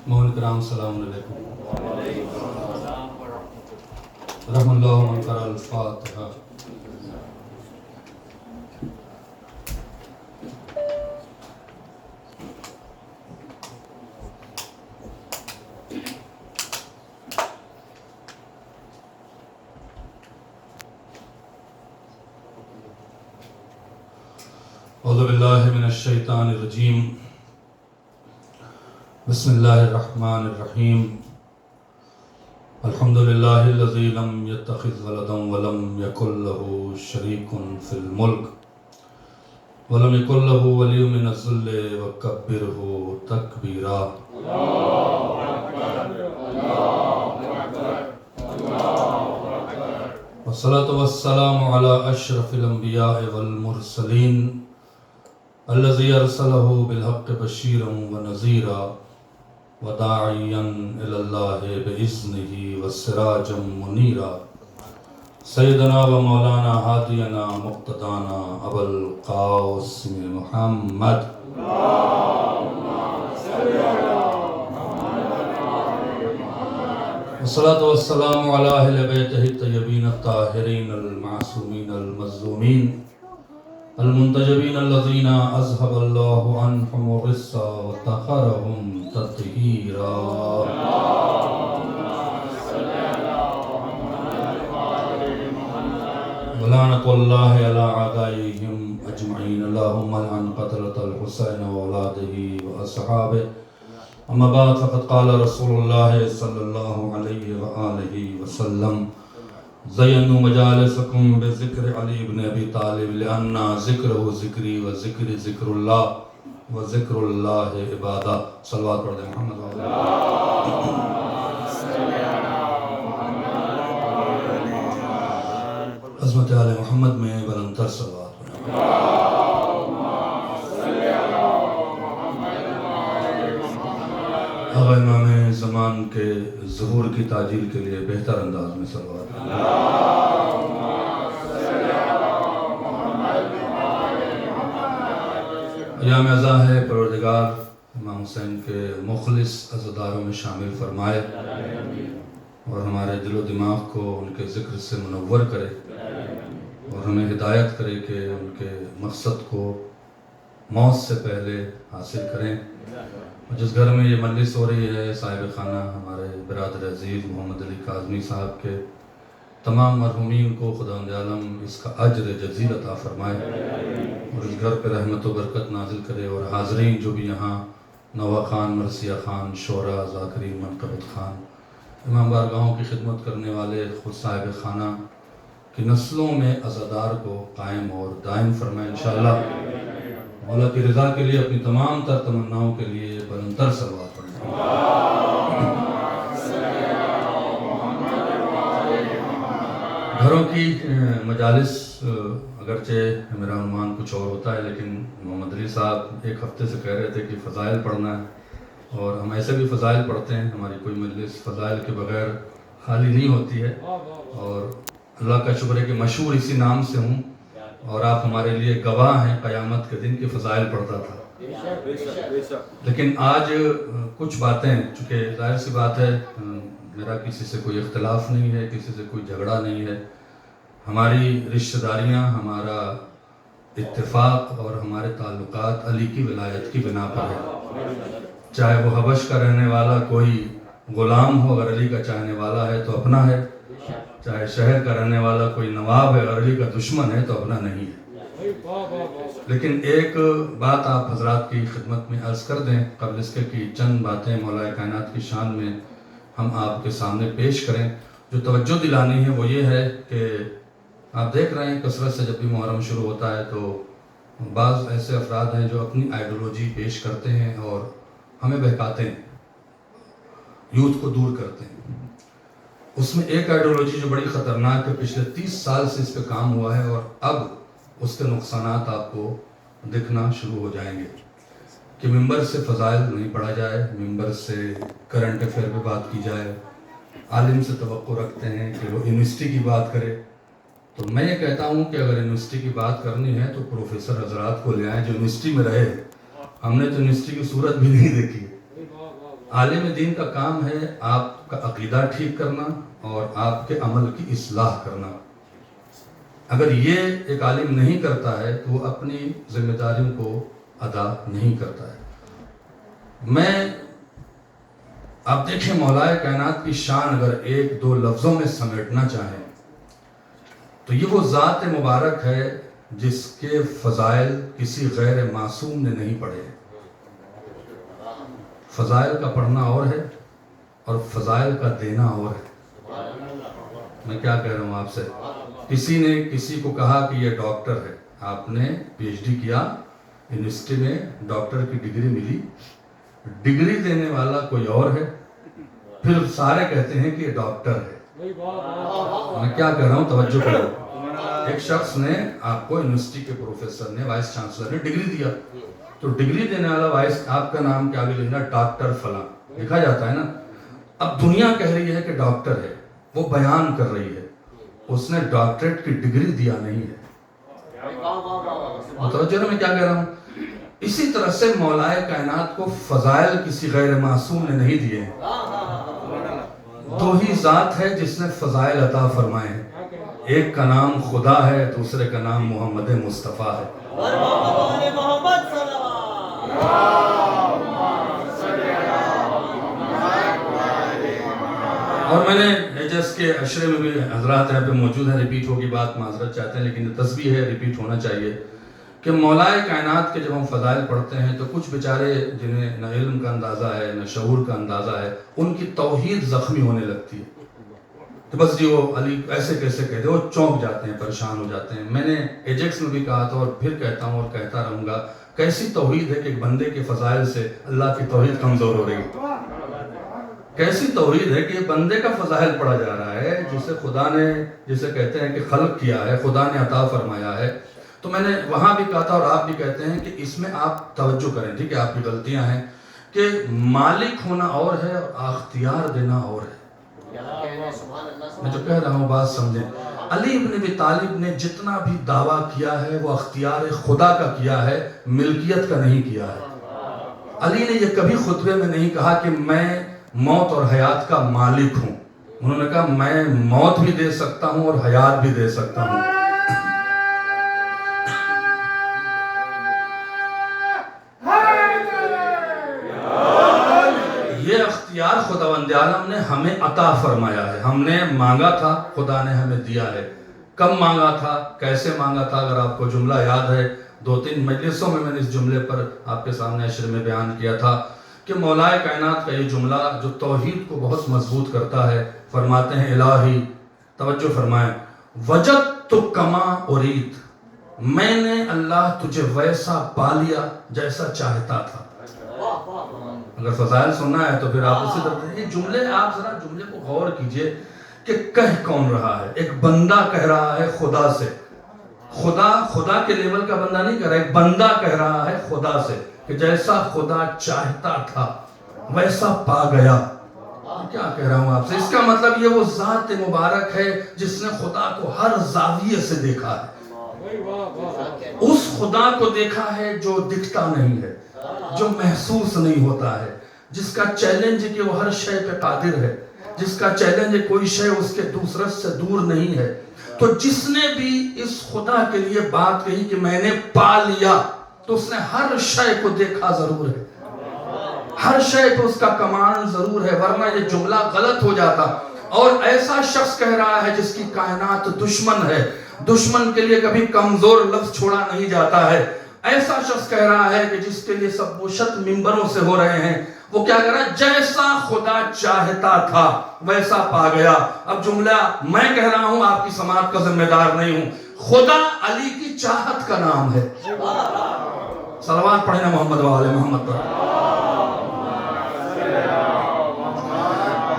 مولانا کرام السلام علیکم رحم اللہ من قرأ الفاتحہ. اعوذ باللہ من الشیطان الرجیم. بسم اللہ الرحمن الرحیم. الحمد للہ الذی لم یتخذ ولدا ولم یکن له شریک فی الملک ولم یکن له ولی من الذل وکبرہ تکبیرا. والصلاة والسلام علی اشرف الانبیاء والمرسلین الذی ارسلہ بالحق بشیرا ونذیرا وداعیا الی اللہ بإذنہ وسراجا منیرا. سیدنا و مولانا ہادینا مقتدانا ابو القاسم محمد والصلاة والسلام علی اہل بیتہ الطیبین الطاہرین المعصومین المظلومین المنتجبین الذین اذهب اللہ عنہم الرجس وطہرہم تطہیرا. ولعنۃ اللہ علی اعدائہم اجمعین. اللہم لعن قتلۃ الحسین واولادہ واصحابہ. اما بعد فقد قال رسول اللہ صلی اللہ علیہ وآلہ وسلم زینوا مجالسکم بذکر علی بن ابی طالب لأن ذکرہ ذکری و ذکر ذکر اللہ و ذکر اللہ عبادہ. صلوات پڑھ دیں محمد عظمت آل محمد میں بلندتر صلوات پڑھ. آقا امام زمان کے ظہور کی تعجیل کے لیے بہتر انداز میں صلوات پڑھ. ایام عزا ہے، پروردگار امام حسین کے مخلص عزاداروں میں شامل فرمائے اور ہمارے دل و دماغ کو ان کے ذکر سے منور کرے اور ہمیں ہدایت کرے کہ ان کے مقصد کو موت سے پہلے حاصل کریں. جس گھر میں یہ مجلس ہو رہی ہے، صاحب خانہ ہمارے برادر عزیز محمد علی کاظمی صاحب کے تمام مرحومین کو خداوند عالم اس کا اجر جزیل عطا فرمائے اور اس گھر پہ رحمت و برکت نازل کرے. اور حاضرین جو بھی یہاں نوا خان، مرثیہ خان، شعراء، ذاکرین، منقبت خان، امام بارگاہوں کی خدمت کرنے والے، خود صاحب خانہ کی نسلوں میں عزادار کو قائم اور دائم فرمائے انشاءاللہ. مولا کی رضا کے لیے اپنی تمام تر تمناؤں کے لیے بلندتر صلوات پڑھیں. گھروں کی مجالس اگرچہ میرا عنوان کچھ اور ہوتا ہے، لیکن محمد علی صاحب ایک ہفتے سے کہہ رہے تھے کہ فضائل پڑھنا ہے اور ہم ایسے بھی فضائل پڑھتے ہیں. ہماری کوئی مجلس فضائل کے بغیر خالی نہیں ہوتی ہے اور اللہ کا شکر ہے کہ مشہور اسی نام سے ہوں اور آپ ہمارے لیے گواہ ہیں قیامت کے دن کی فضائل پڑھتا تھا. لیکن آج کچھ باتیں، چونکہ ظاہر سی بات ہے میرا کسی سے کوئی اختلاف نہیں ہے، کسی سے کوئی جھگڑا نہیں ہے. ہماری رشتہ داریاں، ہمارا اتفاق اور ہمارے تعلقات علی کی ولایت کی بنا پر ہے. چاہے وہ حبش کا رہنے والا کوئی غلام ہو، اگر علی کا چاہنے والا ہے تو اپنا ہے. چاہے شہر کا رہنے والا کوئی نواب ہے، اگر علی کا دشمن ہے تو اپنا نہیں ہے. لیکن ایک بات آپ حضرات کی خدمت میں عرض کر دیں قبل اس کے کہ چند باتیں مولا کائنات کی شان میں ہم آپ کے سامنے پیش کریں. جو توجہ دلانی ہے وہ یہ ہے کہ آپ دیکھ رہے ہیں کثرت سے جب بھی محرم شروع ہوتا ہے تو بعض ایسے افراد ہیں جو اپنی آئیڈیولوجی پیش کرتے ہیں اور ہمیں بہکاتے ہیں، یوتھ کو دور کرتے ہیں. اس میں ایک آئیڈیولوجی جو بڑی خطرناک ہے، پچھلے 30 سال سے اس پہ کام ہوا ہے اور اب اس کے نقصانات آپ کو دکھنا شروع ہو جائیں گے کہ ممبر سے فضائل نہیں پڑھا جائے، ممبر سے کرنٹ افیئر پہ بات کی جائے. عالم سے توقع رکھتے ہیں کہ وہ یونیورسٹی کی بات کرے تو میں یہ کہتا ہوں کہ اگر یونیورسٹی کی بات کرنی ہے تو پروفیسر حضرات کو لے آئیں جو یونیورسٹی میں رہے. ہم نے تو یونیورسٹی کی صورت بھی نہیں دیکھی. عالم دین کا کام ہے آپ کا عقیدہ ٹھیک کرنا اور آپ کے عمل کی اصلاح کرنا. اگر یہ ایک عالم نہیں کرتا ہے تو وہ اپنی ذمہ داریوں کو ادا نہیں کرتا ہے. میں آپ دیکھیں مولائے کائنات کی شان اگر ایک دو لفظوں میں سمیٹنا چاہیں تو یہ وہ ذات مبارک ہے جس کے فضائل کسی غیر معصوم نے نہیں پڑھے. فضائل کا پڑھنا اور ہے اور فضائل کا دینا اور ہے. میں کیا کہہ رہا ہوں آپ سے؟ کسی نے کسی کو کہا کہ یہ ڈاکٹر ہے, آپ نے پی ایچ ڈی کیا, یونیورسٹی میں ڈاکٹر کی ڈگری ملی, ڈگری دینے والا کوئی اور ہے, پھر سارے کہتے ہیں کہ یہ ڈاکٹر ہے. میں کیا کہہ رہا ہوں, توجہ کرو. ایک شخص نے آپ کو یونیورسٹی کے پروفیسر نے, وائس چانسلر نے ڈگری دیا, تو ڈگری دینے والا وائس آپ کا نام کیا بھی لکھنا, ڈاکٹر فلاں لکھا جاتا ہے نا. اب دنیا کہہ رہی ہے کہ ڈاکٹر ہے, وہ بیان کر رہی ہے, اس نے ڈاکٹریٹ کی ڈگری دیا نہیں ہے. متوجہ نا میں کیا کہہ رہا ہوں؟ اسی طرح سے مولائے کائنات کو فضائل کسی غیر معصوم نے نہیں دیے ہیں. دو ہی ذات ہے جس نے فضائل عطا فرمائے ہیں, ایک کا نام خدا ہے, دوسرے کا نام محمد مصطفیٰ ہے. اور میں نے ایجس کے عشرے میں بھی حضرات یہاں پہ موجود ہیں, ریپیٹ ہوگی بات, معذرت چاہتے ہیں لیکن یہ تسبیح ہے, ریپیٹ ہونا چاہیے کہ مولائے کائنات کے جب ہم فضائل پڑھتے ہیں تو کچھ بیچارے جنہیں نہ علم کا اندازہ ہے نہ شعور کا اندازہ ہے, ان کی توحید زخمی ہونے لگتی ہے. تو بس جی وہ علی ایسے کیسے کہتے ہیں, وہ چونک جاتے ہیں, پریشان ہو جاتے ہیں. میں نے ایجیکس میں بھی کہا تھا اور پھر کہتا ہوں اور کہتا رہوں گا, کیسی توحید ہے کہ ایک بندے کے فضائل سے اللہ کی توحید کمزور ہو رہی ہے. کیسی توحید ہے کہ یہ بندے کا فضائل پڑھا جا رہا ہے جسے خدا نے, جسے کہتے ہیں کہ خلق کیا ہے, خدا نے عطا فرمایا ہے. تو میں نے وہاں بھی کہا تھا اور آپ بھی کہتے ہیں کہ اس میں آپ توجہ کریں, ٹھیک ہے, آپ کی غلطیاں ہیں کہ مالک ہونا اور ہے اور اختیار دینا اور ہے. میں جو کہہ رہا ہوں بات سمجھیں. علی ابن ابی طالب نے جتنا بھی دعویٰ کیا ہے وہ اختیار خدا کا کیا ہے, ملکیت کا نہیں کیا ہے. علی نے یہ کبھی خطبے میں نہیں کہا کہ میں موت اور حیات کا مالک ہوں. انہوں نے کہا میں موت بھی دے سکتا ہوں اور حیات بھی دے سکتا ہوں. یہ اختیار خداوند عالم نے ہمیں عطا فرمایا ہے. ہم نے مانگا تھا, خدا نے ہمیں دیا ہے. کب مانگا تھا, کیسے مانگا تھا؟ اگر آپ کو جملہ یاد ہے, 2-3 مجلسوں میں نے اس جملے پر آپ کے سامنے عشر میں بیان کیا تھا کہ مولائے کائنات کا یہ جملہ جو توحید کو بہت مضبوط کرتا ہے, فرماتے ہیں الہی, توجہ فرمائیں, وجدت کما ارید, میں نے اللہ تجھے ویسا پا لیا جیسا چاہتا تھا. اگر فضائل سننا ہے تو پھر آپ اسی طرح یہ جملے, آپ ذرا جملے کو غور کیجئے کہ کہہ کون رہا ہے. ایک بندہ کہہ رہا ہے خدا سے, خدا کے لیول کا بندہ نہیں کہہ رہا, ایک بندہ کہہ رہا ہے خدا سے کہ جیسا خدا چاہتا تھا ویسا پا گیا. کیا کہہ رہا ہوں آپ سے؟ اس کا مطلب یہ وہ ذات مبارک ہے جس نے خدا کو ہر زاویے سے دیکھا ہے. اس خدا کو دیکھا ہے جو دکھتا نہیں ہے, جو محسوس نہیں ہوتا ہے, جس کا چیلنج ہے کہ وہ ہر شے پہ قادر ہے, جس کا چیلنج ہے کوئی شے اس کے دوسرے سے دور نہیں ہے. تو جس نے بھی اس خدا کے لیے بات کہی کہ میں نے پا لیا, تو اس نے ہر شے کو دیکھا ضرور ہے, ہر شے کو اس کا کمانڈ ضرور ہے, ورنہ یہ جملہ غلط ہو جاتا. اور ایسا شخص کہہ رہا ہے جس کی کائنات دشمن ہے, دشمن کے لیے کبھی کمزور لفظ چھوڑا نہیں جاتا ہے. ایسا شخص کہہ رہا ہے کہ جس کے لیے سب وشت ممبروں سے ہو رہے ہیں, وہ کیا کہہ رہا ہے, جیسا خدا چاہتا تھا ویسا پا گیا. اب جملہ میں کہہ رہا ہوں, آپ کی سماعت کا ذمہ دار نہیں ہوں. خدا علی کی چاہت کا نام ہے. صلوات پڑھیں محمد و آل محمد پر.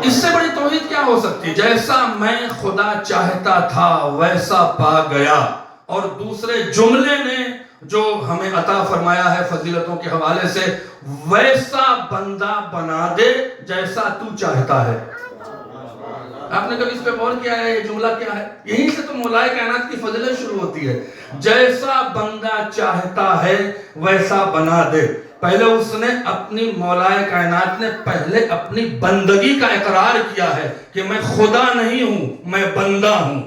اس سے بڑی توحید کیا ہو سکتی؟ جیسا میں خدا چاہتا تھا ویسا پا گیا. اور دوسرے جملے نے جو ہمیں عطا فرمایا ہے فضیلتوں کے حوالے سے, ویسا بندہ بنا دے جیسا تو چاہتا ہے. آپ نے کبھی اس پہ غور کیا ہے یہ جملہ کیا ہے؟ یہیں سے تو مولا کائنات کی فضیلت شروع ہوتی ہے. جیسا بندہ چاہتا ہے ویسا بنا دے. پہلے اس نے اپنی مولا کائنات نے پہلے اپنی بندگی کا اقرار کیا ہے کہ میں خدا نہیں ہوں، میں بندہ ہوں.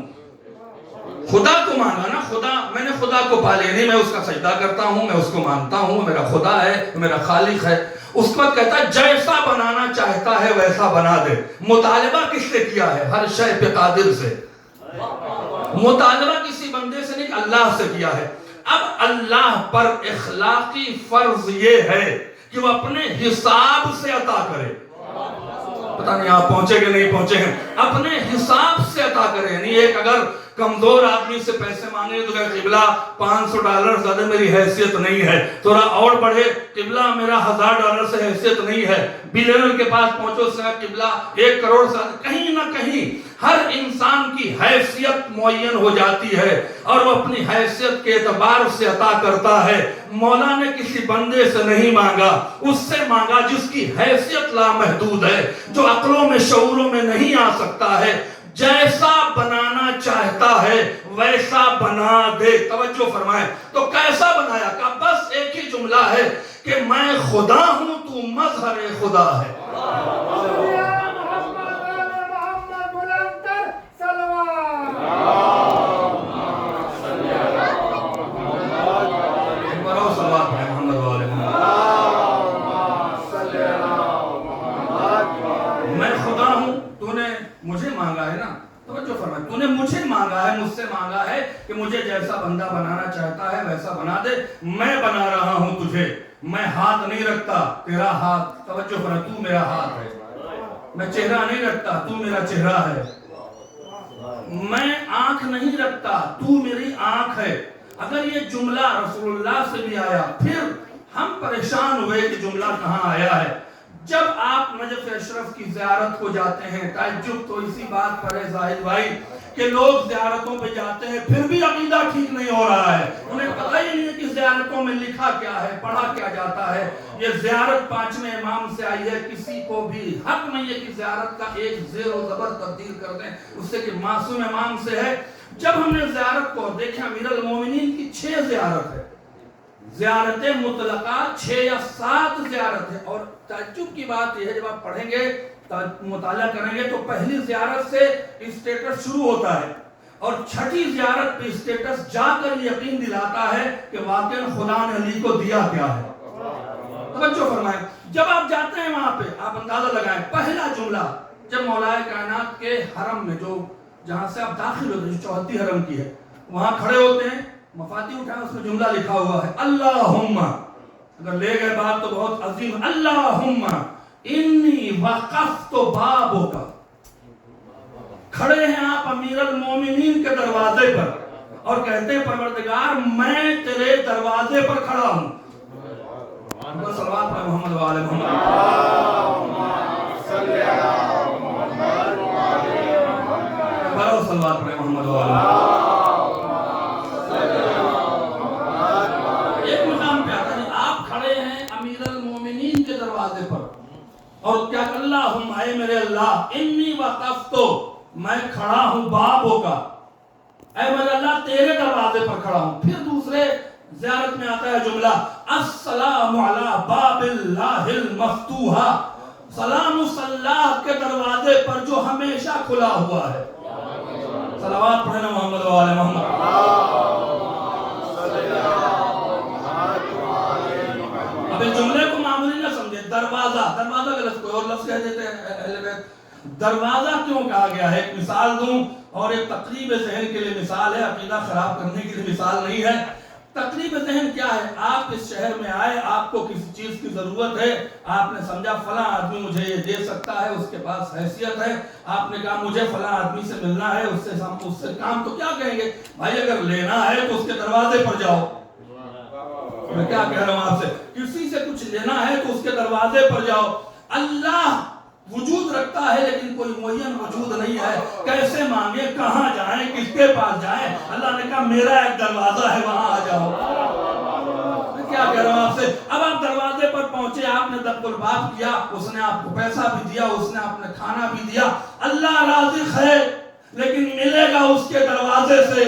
خدا کو مانا نا، خدا، میں نے خدا کو پالے نہیں، میں اس کا سجدہ کرتا ہوں، میں اس کو مانتا ہوں، میرا خدا ہے، میرا خالق ہے. اس کے بعد کہتا ہے جیسا بنانا چاہتا ہے ویسا بنا دے. مطالبہ کس سے کیا ہے؟ ہر شے پہ قادر سے. مطالبہ کسی بندے سے نہیں، اللہ سے کیا ہے. اب اللہ پر اخلاقی فرض یہ ہے کہ وہ اپنے حساب سے عطا کرے. پتہ نہیں آپ پہنچے کہ نہیں پہنچے ہیں. اپنے حساب سے عطا کرے. یعنی ایک اگر کمزور آدمی سے پیسے مانگے تو کہ قبلہ $500 زیادہ میری حیثیت نہیں ہے، تھوڑا اور بڑھے قبلہ میرا $1000 سے حیثیت نہیں ہے. بلینر کے پاس پہنچو سے قبلہ 1 کروڑ سے، کہیں نہ کہیں ہر انسان کی حیثیت معین ہو جاتی ہے اور وہ اپنی حیثیت کے اعتبار سے عطا کرتا ہے. مولا نے کسی بندے سے نہیں مانگا، اس سے مانگا جس کی حیثیت لامحدود ہے، جو عقلوں میں شعوروں میں نہیں آ سکتا ہے. جیسا بنانا چاہتا ہے ویسا بنا دے. توجہ فرمائے. تو کیسا بنایا؟ کہ بس ایک ہی جملہ ہے کہ میں خدا ہوں، تو مظہر خدا ہے. تو نے مجھے مانگا ہے، مجھ سے مانگا ہے کہ مجھے جیسا بندہ بنانا چاہتا ہے ویسا بنا دے. میں بنا رہا ہوں تجھے. میں ہاتھ نہیں رکھتا، تیرا ہاتھ. توجہ فرما، تو میرا ہاتھ ہے. میں چہرہ نہیں رکھتا، تو میرا چہرہ ہے. میں آنکھ نہیں رکھتا، تو میری آنکھ ہے. اگر یہ جملہ رسول اللہ سے بھی آیا پھر ہم پریشان ہوئے کہ جملہ کہاں آیا ہے. جب آپ نجف اشرف کی زیارت کو جاتے ہیں، تعجب تو اسی بات پر ہے زاہد بھائی کہ لوگ زیارتوں پہ جاتے ہیں پھر بھی عقیدہ ٹھیک نہیں ہو رہا ہے. انہیں پتہ ہی نہیں ہے کہ زیارتوں میں لکھا کیا ہے، پڑھا کیا جاتا ہے. یہ زیارت 5ویں امام سے آئی ہے. کسی کو بھی حق نہیں ہے کہ زیارت کا ایک زیر و زبر تبدیل کر دیں اس سے کہ معصوم امام سے ہے. جب ہم نے زیارت کو دیکھا، امیر المومنین کی 6 زیارت ہے. زیارت مطلقہ 6 یا 7 زیارت ہے. اور تعجب کی بات یہ ہے، جب آپ پڑھیں گے مطالعہ کریں گے تو پہلی زیارت سے اسٹیٹس شروع ہوتا ہے اور 6ٹھی زیارت پہ اسٹیٹس جا کر یقین دلاتا ہے کہ واقعا خدا نے علی کو دیا کیا ہے. توجہ فرمائیں. جب آپ جاتے ہیں وہاں پہ آپ اندازہ لگائیں، پہلا جملہ جب مولا کائنات کے حرم میں جو جہاں سے آپ داخل ہوتے ہیں، جو چوہدی حرم کی ہے، وہاں کھڑے ہوتے ہیں، مفاتیح اٹھائیں، اس میں جملہ لکھا ہوا ہے اللہم. اگر لے گئے بات تو بہت عظیم. اللہم انی وقفت بابک. کھڑے ہیں آپ امیر المومنین کے دروازے پر اور کہتے ہیں پروردگار میں تیرے دروازے پر کھڑا ہوں. صلوات پر محمد و آل محمد. بڑھو صلوات پر محمد و آل محمد. ایک مقام پہ آتا ہے آپ کھڑے ہیں امیر المومنین کے دروازے پر اور کیا کہ اللہم اے میرے اللہ، انی وقفتو میں کھڑا ہوں بابوں کا، اے میرے اللہ تیرے دروازے پر کھڑا ہوں. پھر دوسرے زیارت میں آتا ہے جملہ السلام علی باب اللہ المفتوحہ. سلام اس اللہ کے دروازے پر جو ہمیشہ کھلا ہوا ہے. صلوات پڑھنا محمد و آل محمد. اب اس جملے کو معمولی نہ سمجھے. دروازہ غلط، کوئی اور لفظ کہہ دیتے ہیں اہل بیت. دروازہ کیوں کہا گیا ہے؟ ایک مثال دوں اور ایک تقریب ذہن کے لیے مثال ہے، عقیدہ خراب کرنے کے لیے مثال نہیں ہے. تقریب ذہن کیا ہے؟ آپ اس شہر میں آئے، آپ کو کسی چیز کی ضرورت ہے، آپ نے سمجھا فلاں آدمی مجھے یہ دے سکتا ہے، اس کے پاس حیثیت ہے. آپ نے کہا مجھے فلاں آدمی سے ملنا ہے، اس سے کام. تو کیا کہیں گے؟ بھائی اگر لینا ہے تو اس کے دروازے پر جاؤ. میں کیا کہہ رہا ہوں آپ سے؟ کسی سے کچھ لینا ہے تو اس کے دروازے پر جاؤ. اللہ وجود رکھتا ہے لیکن کوئی معین وجود نہیں ہے. کیسے مانگے، کہاں جائیں، کس کے پاس جائیں؟ اللہ نے کہا میرا ایک دروازہ ہے، وہاں آ جاؤ. میں کیا کہہ رہا ہوں آپ سے؟ اب آپ دروازے پر پہنچے، آپ نے دب الباب کیا، اس نے آپ کو پیسہ بھی دیا، اس نے آپ نے کھانا بھی دیا. اللہ رازق ہے لیکن ملے گا اس کے دروازے سے.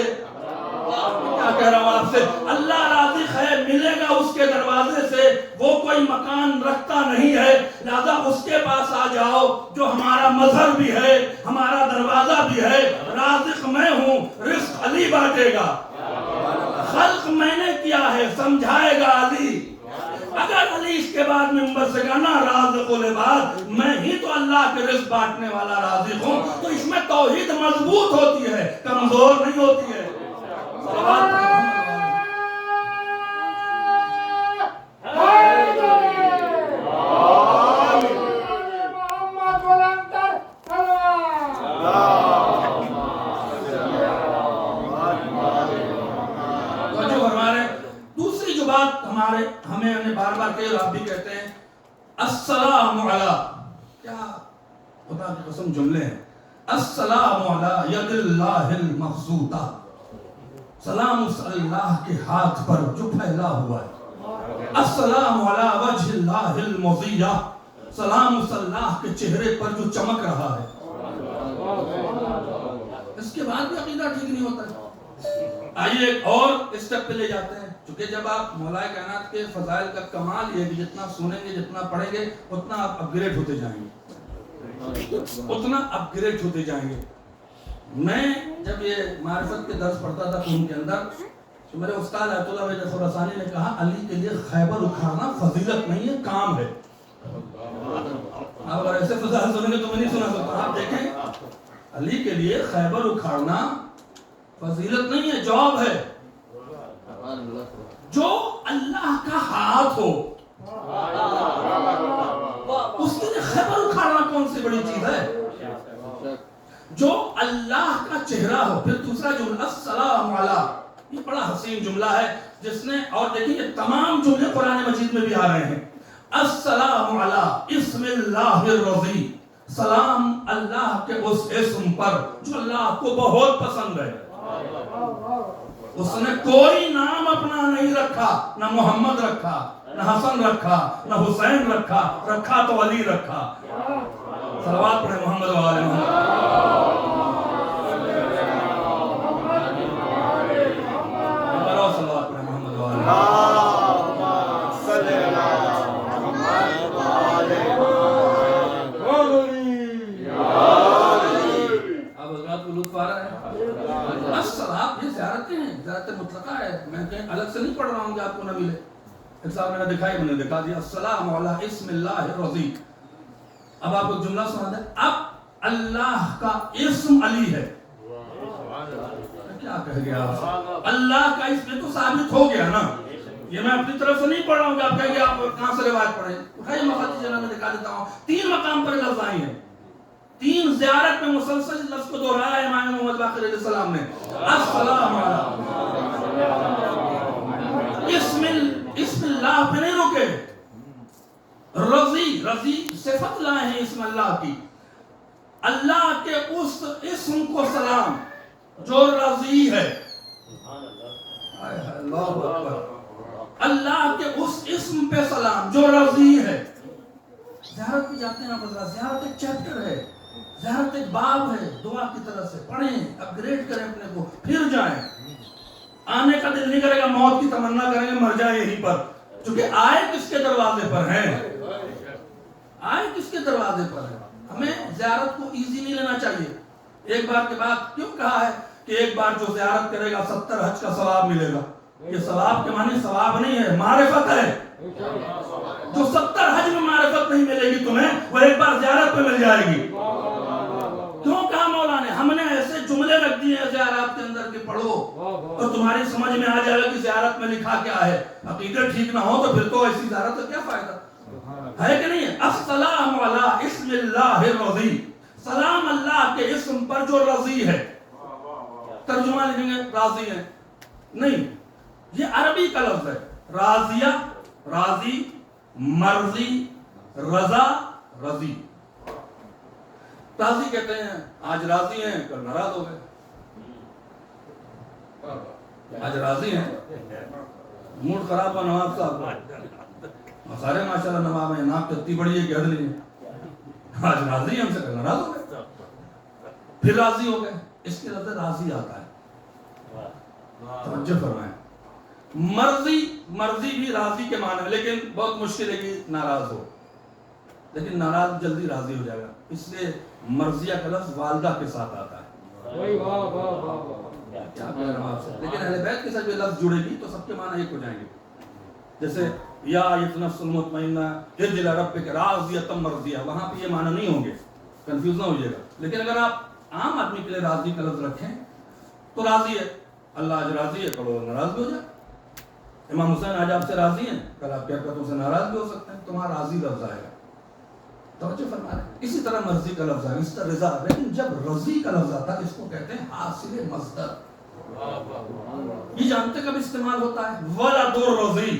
کیا کہہ رہا ہوں آپ سے؟ اللہ رازق ہے ملے گا اس کے دروازے سے. وہ کوئی مکان رکھتا نہیں ہے لہذا اس کے پاس آ جاؤ جو ہمارا مظہر بھی ہے, ہمارا دروازہ بھی ہے. رازق میں ہوں, رزق علی بانٹے گا. خلق میں نے کیا ہے, سمجھائے گا علی. اگر علی اس کے بعد منبر سے کہا نا رازق العباد, میں ہی تو اللہ کے رزق بانٹنے والا رازق ہوں, تو اس میں توحید مضبوط ہوتی ہے, کمزور نہیں ہوتی ہے. دوسری جو بات ہمیں بار بار کہے, آپ بھی کہتے ہیں السلام علی, کیا خدا کی قسم جملے ہیں. السلام علی ید اللہ المخصوطہ, سلام اس اللہ کے ہاتھ پر جو پھیلا ہوا ہے. السلام علی وجہ اللہ المضیہ, سلام اس اللہ کے چہرے پر جو چمک رہا ہے. اس کے بعد بھی عقیدہ ٹھیک نہیں ہوتا ہے. آئیے ایک اور اسٹیپ پہ لے جاتے ہیں, چونکہ جب آپ مولا کائنات کے فضائل کا کمال یہ کہ جتنا سنیں گے جتنا پڑھیں گے اتنا آپ اپ گریڈ ہوتے جائیں گے, اتنا اپ گریڈ ہوتے جائیں گے. میں جب یہ معرفت کے درس پڑھتا تھا ان کے اندر, تو میرے استاد آیت اللہ وحید خراسانی نے کہا علی کے لیے خیبر اکھاڑنا فضیلت نہیں ہے, کام ہے. آپ اگر ایسے فضائل سنیں گے تو میں نہیں سنا سکتا. آپ دیکھیں علی کے لیے خیبر اکھاڑنا فضیلت نہیں ہے, جواب ہے. جو اللہ کا ہاتھ ہو اس کے لیے خیبر اکھاڑنا کون سی بڑی چیز ہے. جو اللہ کا چہرہ ہو. پھر دوسرا جملہ السلام علی, یہ بڑا حسین جملہ ہے جس نے, اور دیکھیں یہ تمام جملے قرآن مجید میں بھی آ رہے ہیں. السلام علی اسم اللہ الرضی, سلام اللہ کے اس اسم پر جو اللہ کو بہت پسند ہے. اس نے کوئی نام اپنا نہیں رکھا, نہ محمد رکھا, نہ حسن رکھا, نہ حسین رکھا, رکھا تو علی رکھا. صلوات پڑھیں محمد و آل محمد. صلوات پڑھیں محمد و آل محمد. اب حضرات کو لطف آ رہا ہے. السلام یہ زیارتیں ہیں, زیارت مطلقہ ہے, میں کہیں الگ سے نہیں پڑھ رہا ہوں کہ آپ کو نہ ملے. ایک صاحب میں نے دکھائی, میں نے دکھا دیا السلام علی اسم اللہ الرضی. اب آپ کو جملہ سنا دیں, اب اللہ کا اسم علی ہے. کیا کہہ گیا اللہ کا اسم تو ثابت ہو گیا نا. یہ میں اپنی طرف سے نہیں پڑھ رہا ہوں کہ آپ کہیں گے آپ کہاں سے روایت پڑھیں. اٹھائیے مفاتیح جنان میں دکھا دیتا ہوں. 3 مقام پر لفظ آئی ہیں, 3 زیارت میں مسلسل لفظ کو دہرایا ہے امام محمد باقر علیہ السلام نے. السلام علی اسم اللہ پہ نہیں رکے, رضی, رضی صفت لائے ہیں اسم اللہ کی. اللہ کے اس اسم کو سلام جو رضی ہے. اللہ اکبر. اللہ کے اس اسم پہ سلام جو رضی ہے. زیارت بھی جاتے ہیں آپ حضرات, زیارت ایک چیپٹر ہے, زیارت ایک باب ہے. دعا کی طرح سے پڑھیں, اپ گریڈ کریں اپنے کو, پھر جائیں. آنے کا دل نہیں کرے گا, موت کی تمنا کریں گے مر جائیں یہیں پر. چونکہ آئے کس کے دروازے پر ہیں, آئے کس کے دروازے پر ہیں. ہمیں زیارت کو ایزی نہیں لینا چاہیے. ایک بار کے بعد کیوں کہا ہے کہ ایک بار جو زیارت کرے گا 70 حج کا ثواب ملے گا. یہ ثواب کے معنی ثواب نہیں ہے, معرفت ہے. جو 70 حج میں معرفت نہیں ملے گی تمہیں, وہ ایک بار زیارت پہ مل جائے گی. کیوں کہا مولا نے؟ ہم نے ایسے جملے رکھ دیے ہیں زیارات کے اندر کہ پڑھو اور تمہاری سمجھ میں آ جائے گا کہ زیارت میں لکھا کیا ہے. عقیدہ ٹھیک نہ ہو تو پھر تو ایسی زیارت کا کیا فائدہ ہے کہ نہیں ہے. السلام علی اسم اللہ الرضی, سلام اللہ کے اسم پر جو رضی ہے. ترجمہ لکھیں گے راضی ہے نہیں, یہ عربی کا لفظ ہے. راضیہ, راضی, مرضی, رضا, رضی. راضی کہتے ہیں آج راضی ہیں کل ناراض ہو گئے. آج راضی ہیں, موڈ خراب ہوا نواب صاحب, سارے ماشاءاللہ نواب ہیں, ناک اتنی بڑی ہے کہ حد نہیں ہے. آج راضی ہیں ہم سے کل ناراض ہو گئے. پھر راضی ہو گئے. اس کے لفظ راضی آتا ہے. توجہ فرمائیں. مرضی بھی راضی کے معنی ہے، لیکن بہت مشکل ہے کہ ناراض ہو، لیکن ناراض جلدی راضی ہو جائے گا. اس لیے مرضیہ کا لفظ والدہ کے ساتھ آتا ہے. کیا کہہ رہا ہوں آپ سے، لیکن اہل بیت کے ساتھ جو لفظ جڑے گی تو سب کے معنی ایک ہو جائیں گے. جیسے یا نفس المطمئنہ ارجعی الی ربک راضیۃ مرضیہ، وہاں پہ یہ معنی نہیں ہوں گے، کنفیوز نہ ہوئیے گا. لیکن اگر آپ عام آدمی کے لیے راضی کا لفظ رکھیں تو راضی ہے، اللہ آج راضی ہے، کل ناراض بھی ہو جائے. امام حسین آج آپ سے راضی ہیں، کل آپ کے حرکتوں سے ناراض بھی ہو سکتے ہیں، تو وہاں راضی لفظ آئے گا. توجہ فرما رہے ہیں. اسی طرح مرضی کا لفظ ہے، اس طرح رضا. لیکن جب رضی کا لفظ آتا ہے اس کو کہتے ہیں حاصل مصدر. یہ جانتے کب استعمال ہوتا ہے؟ ولد الرضی،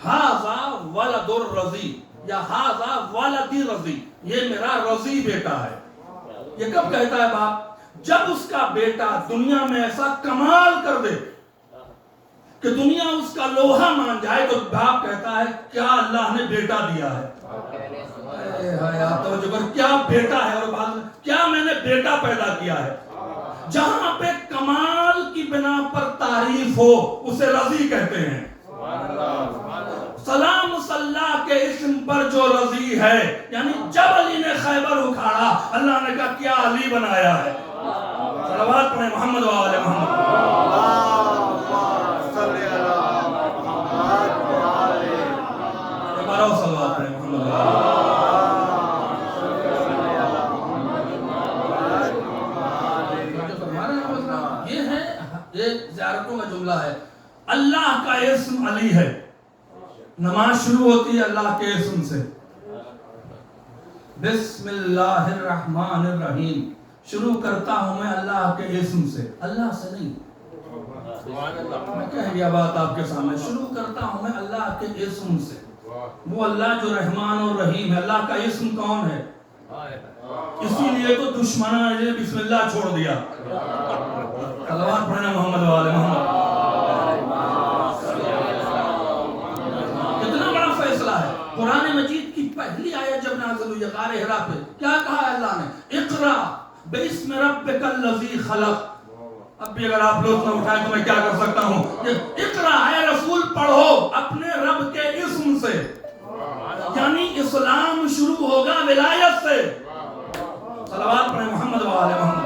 ھذا ولد الرضی یا ھذا ولدی رضی، یہ میرا رضی بیٹا ہے. یہ کب کہتا ہے باپ؟ جب اس کا بیٹا دنیا میں ایسا کمال کر دے کہ دنیا اس کا لوہا مان جائے تو باپ کہتا ہے کیا اللہ نے بیٹا دیا ہے. کیا بیٹا ہے، اور بعد کیا میں نے بیٹا پیدا کیا ہے. جہاں پہ کمال کی بنا پر تعریف ہو اسے رضی کہتے ہیں. سلام صلاح کے اسم پر جو رضی ہے، یعنی جب علی نے خیبر اکھاڑا اللہ نے کہا کیا علی بنایا ہے. صلوات پڑھیں محمد و آل محمد. صلوات پڑھیں محمد و آل. یہ زیارتوں کا جملہ ہے. اللہ کا اسم علی ہے. نماز شروع ہوتی ہے اللہ کے اسم سے، بسم اللہ الرحمن الرحیم. شروع کرتا ہوں میں اللہ کے اسم سے، اللہ سے نہیں. میں کہہ گیا بات آپ کے سامنے، شروع کرتا ہوں میں اللہ کے اسم سے. وہ اللہ جو رحمان اور رحیم ہے. اللہ کا اسم کون ہے؟ اسی لیے تو دشمنوں نے بسم اللہ چھوڑ دیا. صلوات پڑھنا محمد و آل محمد. کتنا بڑا فیصلہ ہے. قرآن مجید کی پہلی آیت جب نازل ہوئی غار حرا پہ کیا کہا ہے اللہ نے؟ اقرا باسم ربک الذی خلق. اب بھی اگر آپ لوگ نہ اٹھائیں تو میں کیا کر سکتا ہوں؟ اقرا ہے رسول، پڑھو اپنے رب کے اسم سے. یعنی اسلام شروع ہوگا ولایت سے. صلوات پڑھیں محمد و آل محمد.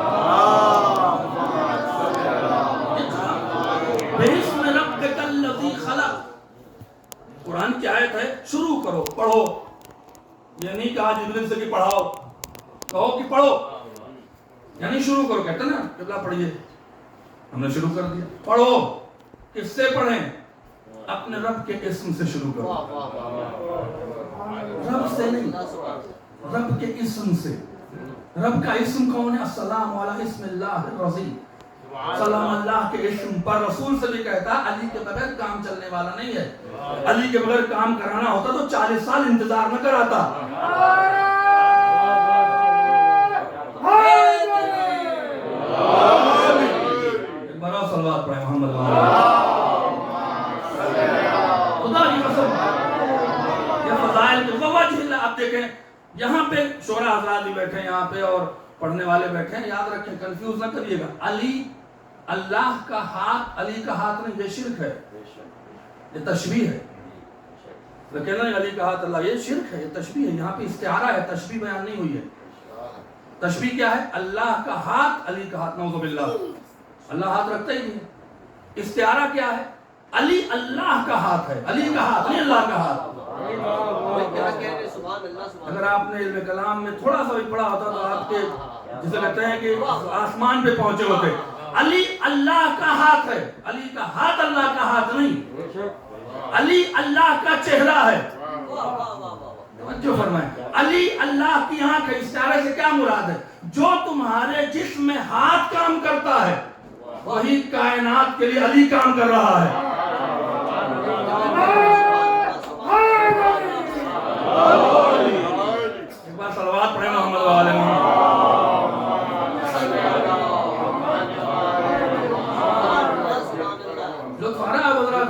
باسم ربک الذی خلق. قرآن کی آیت ہے، شروع کرو، پڑھو. یہ نہیں کہا جبریل سے کہ پڑھاؤ، کہو کہ پڑھو. یعنی شروع کرو. کہتے ہیں نا قبلہ پڑھیے، ہم نے شروع کر دیا. پڑھو. کس سے پڑھیں؟ اپنے رب کے اسم سے شروع کرو. رب سے نہیں، رب کے اسم سے. رب کا اسم کون ہے؟ السلام علی اسم اللہ الرضی. سلام اللہ کے اسم پر. رسول سے بھی کہتا علی کے بغیر کام چلنے والا نہیں ہے. علی کے بغیر کام کرانا ہوتا تو 40 سال انتظار نہ کراتا. بڑا صلوات پڑھیں محمد. خدا کی قسم یہ فضائل کی وجہ. آپ دیکھیں یہاں پہ شورا حضرات بھی بیٹھے ہیں یہاں پہ اور پڑھنے والے بیٹھے ہیں. یاد رکھیں، کنفیوز نہ کریے گا. علی اللہ کا ہاتھ، علی کا ہاتھ نہیں، یہ شرک ہے، یہ تشبیہ ہے. کہنا ہے علی کا ہاتھ اللہ، یہ شرک ہے، یہ تشبیہ ہے. یہاں پہ استعارہ ہے، تشبیہ بیان نہیں ہوئی ہے. تشبیہ کیا ہے؟ اللہ کا ہاتھ، علی کا ہاتھ. نعوذ باللہ، اللہ ہاتھ رکھتا ہی نہیں ہے. استعارہ کیا ہے؟ علی اللہ کا ہاتھ ہے، علی کا ہاتھ نہیں اللہ کا ہاتھ. اگر آپ نے علم کلام میں تھوڑا سا بھی پڑھا ہوتا تو آپ کے جسے کہتے ہیں کہ آسمان پہ پہنچے ہوتے. علی اللہ کا ہاتھ ہے، علی کا ہاتھ اللہ کا ہاتھ نہیں. علی اللہ کا چہرہ ہے. جو فرمائیں علی اللہ کی آنکھ ہے. استعارے سے کیا مراد ہے؟ جو تمہارے جسم میں ہاتھ کام کرتا ہے وہی کائنات کے لیے علی کام کر رہا ہے. ایک بار صلوات پڑھیں محمد و آل محمد. لطف آ رہا ہے حضرات؟